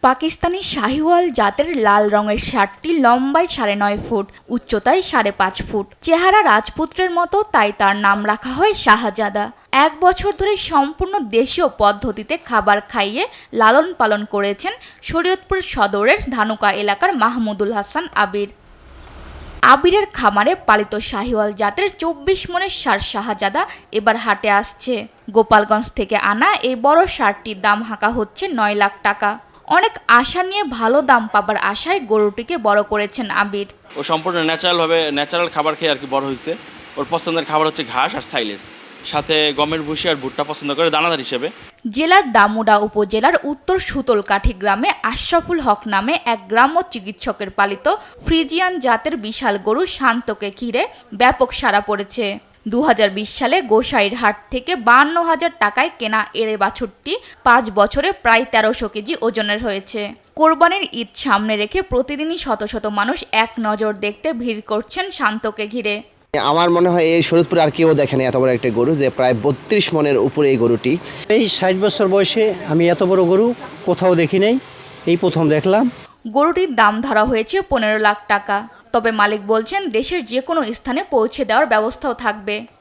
পাকিস্তানি শাহিওয়াল জাতের লাল রঙের ষাঁড়টি লম্বায় ৯.৫ ফুট, উচ্চতায় ৫.৫ ফুট। চেহারা রাজপুত্রের মতো, তাই তার নাম রাখা হয় শাহজাদা। ১ বছর ধরে সম্পূর্ণ দেশীয় পদ্ধতিতে খাবার খাইয়ে লালন পালন করেছেন শরীয়তপুর সদরের ধানুকা এলাকার মাহমুদুল হাসান আবির। আবিরের খামারে পালিত শাহিওয়াল জাতের ২৪ মনের ষাঁড় শাহজাদা এবার হাটে আসছে। গোপালগঞ্জ থেকে আনা এই বড় ষাঁড়টির দাম হাঁকা হচ্ছে ৯ লাখ টাকা। অনেক আশা নিয়ে ভালো দাম পাবার আশায় গরুটিকে বড় করেছেন আবির। ও সম্পূর্ণ ন্যাচারাল খাবার খেয়ে আর কি বড় হয়েছে। ওর পছন্দের খাবার হচ্ছে ঘাস আর সাইলেজ, সাথে গমের ভুসি আর ভুট্টা পছন্দ করে দানাদার হিসেবে। জেলার দামুড়া উপজেলার উত্তর সুতলকাঠি গ্রামে আশরাফুল হক নামে এক গ্রাম্য চিকিৎসকের পালিত ফ্রিজিয়ান জাতের বিশাল গরু শান্তকে ঘিরে ব্যাপক সাড়া পড়েছে। ২০২০ সালে গোসাইর হাট থেকে ৫২,০০০ টাকায় কেনা এরে বাছুরটি ৫ বছরে প্রায় ১৩০০ কেজি ওজনের হয়েছে। কোরবানির ঈদ সামনে রেখে প্রতিদিনই শত শত মানুষ এক নজর দেখতে ভিড় করছেন শান্তকে ঘিরে। আমার মনে হয় এই শরীয়তপুরে আর কেউ দেখেনি এত বড় একটা গরু, যে প্রায় ৩২ মনের উপরে এই গরুটি। এই ৬০ বছর বয়সে আমি এত বড় গরু কোথাও দেখি নাই, এই প্রথম দেখলাম। গরুটির দাম ধরা হয়েছে ১৫ লাখ টাকা। তবে মালিক বলছেন দেশের যে কোনো স্থানে পৌঁছে দেওয়ার ব্যবস্থাও থাকবে।